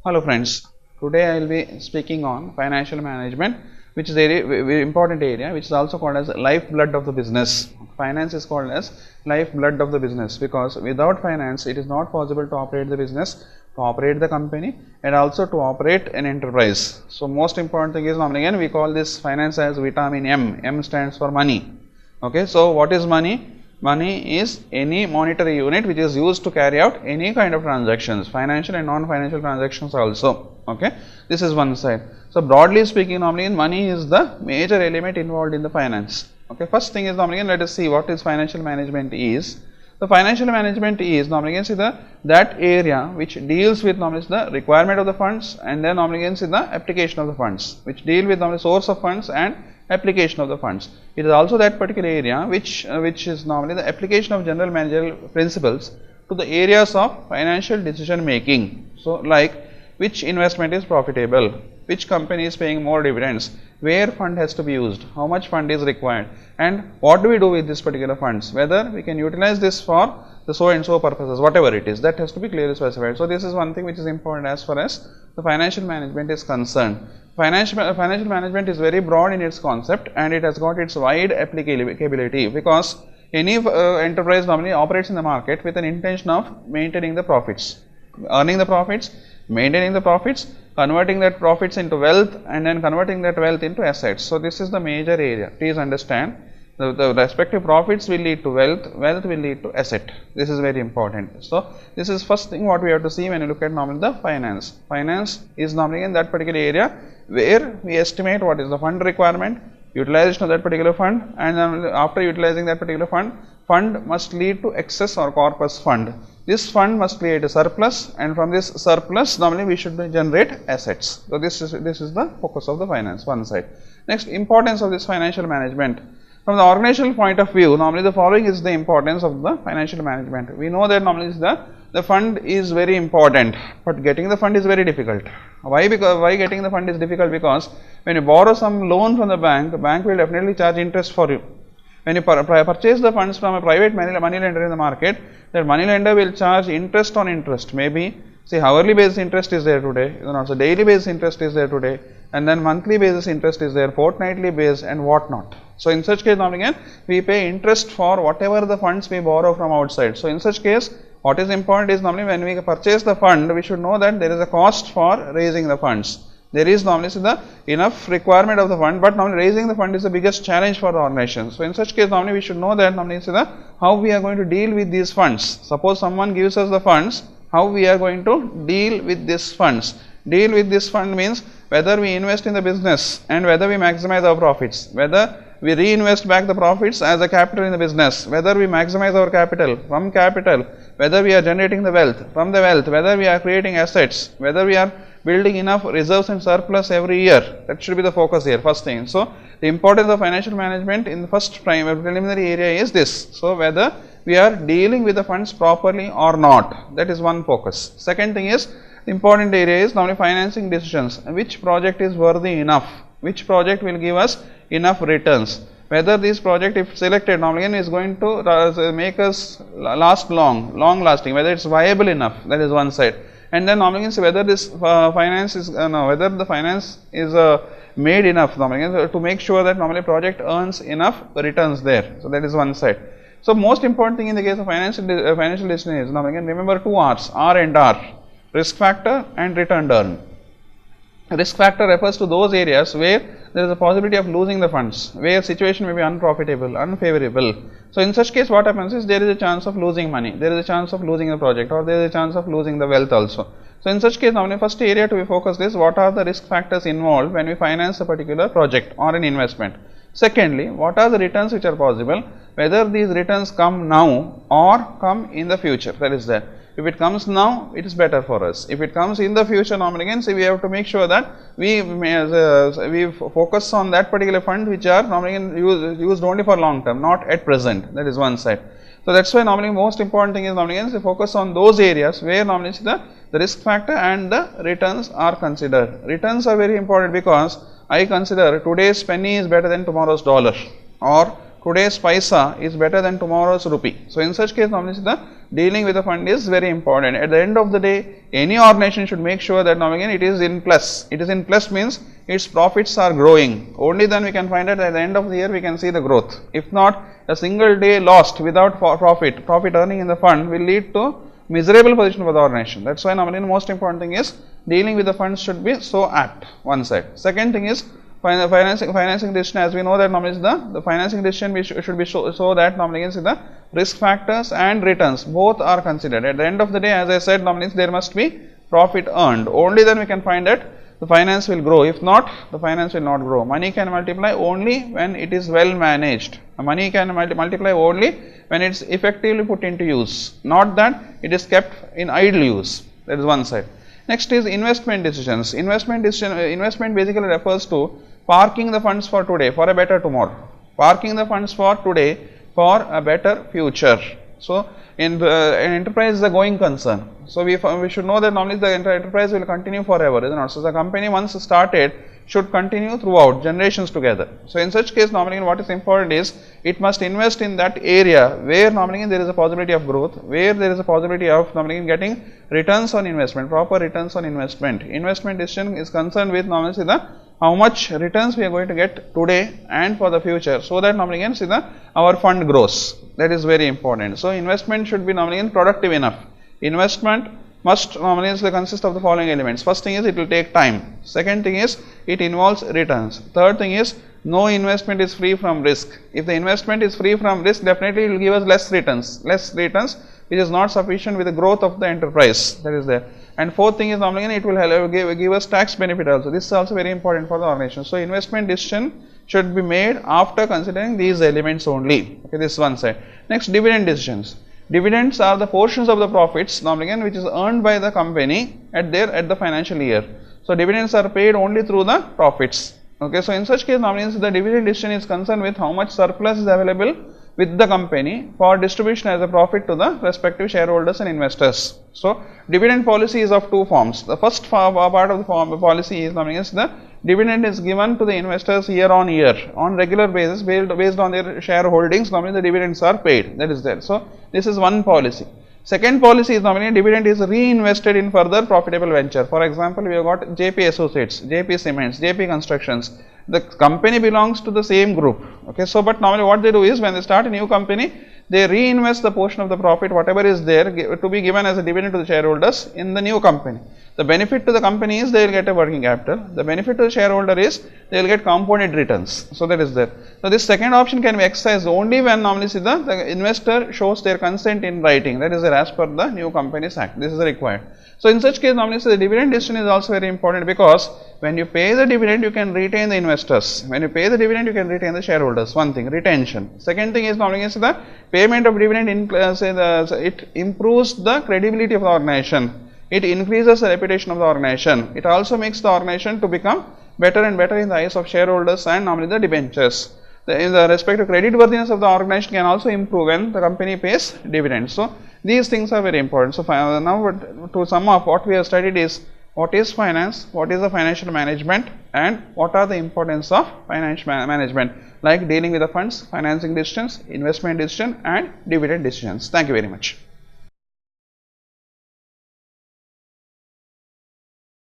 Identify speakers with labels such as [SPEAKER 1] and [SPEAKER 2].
[SPEAKER 1] Hello friends, today I will be speaking on financial management, which is a very important area, which is also called as lifeblood of the business. Finance is called as lifeblood of the business because without finance it is not possible to operate the business, to operate the company, and also to operate an enterprise. So most important thing is, again we call this finance as vitamin M. M stands for money. Okay, so what is money? Money is any monetary unit which is used to carry out any kind of transactions, financial and non-financial transactions also. Okay, this is one side. So broadly speaking, normally money is the major element involved in the finance. Okay, first thing is normally let us see what is financial management is. The financial management is normally see that area which deals with normally the requirement of the funds, and then normally see the application of the funds, which deal with normally source of funds and application of the funds. It is also that particular area which is normally the application of general managerial principles to the areas of financial decision making. So like which investment is profitable, which company is paying more dividends, where fund has to be used, how much fund is required, and what do we do with this particular funds, whether we can utilize this for the so and so purposes, whatever it is, that has to be clearly specified. So this is one thing which is important as far as the financial management is concerned. Financial management is very broad in its concept, and it has got its wide applicability because any enterprise normally operates in the market with an intention of maintaining the profits, earning the profits, maintaining the profits, converting that profits into wealth, and then converting that wealth into assets. So this is the major area. Please understand, the respective profits will lead to wealth, wealth will lead to asset. This is very important. So this is first thing what we have to see when you look at normally the finance. Finance is normally in that particular area where we estimate what is the fund requirement, utilization of that particular fund, and then after utilizing that particular fund must lead to excess or corpus fund. This fund must create a surplus, and from this surplus normally we should generate assets. So this is the focus of the finance, one side. Next, importance of this financial management. From the organizational point of view, normally the following is the importance of the financial management. We know that normally the fund is very important, but getting the fund is very difficult. Why? Because why getting the fund is difficult? Because when you borrow some loan from the bank will definitely charge interest for you. When you purchase the funds from a private money lender in the market, that money lender will charge interest on interest. Maybe say hourly based interest is there today, so daily based interest is there today, and then monthly basis interest is there, fortnightly based, and whatnot. So in such case, normally again we pay interest for whatever the funds we borrow from outside. So in such case, what is important is normally when we purchase the fund, we should know that there is a cost for raising the funds. There is normally the enough requirement of the fund, but normally raising the fund is the biggest challenge for the organization. So in such case, normally we should know that normally how we are going to deal with these funds. Suppose someone gives us the funds, how we are going to deal with these funds. Deal with this fund means whether we invest in the business and whether we maximize our profits, whether we reinvest back the profits as a capital in the business, whether we maximize our capital, from capital, whether we are generating the wealth, from the wealth, whether we are creating assets, whether we are building enough reserves and surplus every year. That should be the focus here, first thing. So the importance of financial management in the first preliminary area is this. So whether we are dealing with the funds properly or not, that is one focus. Second thing is, the important area is normally financing decisions. Which project is worthy enough? Which project will give us enough returns? Whether this project, if selected, normally is going to make us last long lasting, whether it's viable enough, that is one side. And then normally whether this finance is whether the finance is made enough normally to make sure that normally project earns enough returns there. So that is one side. So most important thing in the case of financial decision is normally remember two R's, R and R, risk factor and return earn. Risk factor refers to those areas where there is a possibility of losing the funds, where situation may be unprofitable, unfavorable. So in such case, what happens is there is a chance of losing money, there is a chance of losing the project, or there is a chance of losing the wealth also. So in such case, normally first area to be focused is what are the risk factors involved when we finance a particular project or an investment. Secondly, what are the returns which are possible, whether these returns come now or come in the future, that is there. If it comes now, it is better for us. If it comes in the future, normally again, we have to make sure that we focus on that particular fund which are normally used only for long term, not at present. That is one side. So that's why normally most important thing is normally again, focus on those areas where normally the risk factor and the returns are considered. Returns are very important because I consider today's penny is better than tomorrow's dollar, or today's paisa is better than tomorrow's rupee. So in such case, normally dealing with the fund is very important. At the end of the day, any organization should make sure that now again it is in plus. It is in plus means its profits are growing. Only then we can find out at the end of the year we can see the growth. If not, a single day lost without profit earning in the fund will lead to miserable position for the organization. That's why normally the most important thing is dealing with the funds should be so apt, one side. Second thing is financing decision. As we know that normally the financing decision should be so that normally the risk factors and returns both are considered. At the end of the day, as I said, normally there must be profit earned. Only then we can find that the finance will grow. If not, the finance will not grow. Money can multiply only when it is well managed. Money can multiply only when it is effectively put into use, not that it is kept in idle use. That is one side. Next is investment decisions. Investment basically refers to parking the funds for today for a better tomorrow. Parking the funds for today for a better future. So, an enterprise is a going concern. So, we should know that normally the enterprise will continue forever, is it not? So, the company once started should continue throughout generations together. So, in such case normally what is important is it must invest in that area where normally there is a possibility of growth, where there is a possibility of normally getting returns on investment, proper returns on investment. Investment decision is concerned with normally how much returns we are going to get today and for the future, so that normally our fund grows. That is very important. So, investment should be normally productive enough. Investment must normally consist of the following elements. First thing is it will take time. Second thing is it involves returns. Third thing is no investment is free from risk. If the investment is free from risk, definitely it will give us less returns which is not sufficient with the growth of the enterprise, that is there. And fourth thing is normally it will give us tax benefit also. This is also very important for the organization. So, investment decision should be made after considering these elements only. Okay, this is one side. Next, dividend decisions. Dividends are the portions of the profits normally which is earned by the company at the financial year. So, dividends are paid only through the profits. Okay, so in such case normally the dividend decision is concerned with how much surplus is available with the company for distribution as a profit to the respective shareholders and investors. So, dividend policy is of two forms. The first part of the policy is the dividend is given to the investors year on year on regular basis based on their shareholdings. Normally the dividends are paid, that is there. So, this is one policy. Second policy is normally dividend is reinvested in further profitable venture. For example, we have got JP Associates, JP Cements, JP Constructions. The company belongs to the same group. Okay, so but normally what they do is when they start a new company, they reinvest the portion of the profit whatever is there to be given as a dividend to the shareholders in the new company. The benefit to the company is they will get a working capital. The benefit to the shareholder is they will get compounded returns. So, that is there. So, this second option can be exercised only when normally the investor shows their consent in writing, that is there as per the new companies act. This is required. So, in such case normally the dividend decision is also very important, because when you pay the dividend you can retain the investors. When you pay the dividend you can retain the shareholders. One thing, retention. Second thing is normally the payment of dividend it improves the credibility of the organization. It increases the reputation of the organization. It also makes the organization to become better and better in the eyes of shareholders and normally the debentures. In the respect to credit worthiness of the organization can also improve when the company pays dividends. So, these things are very important. So, now to sum up, what we have studied is what is finance, what is the financial management, and what are the importance of financial management, like dealing with the funds, financing decisions, investment decision, and dividend decisions. Thank you very much.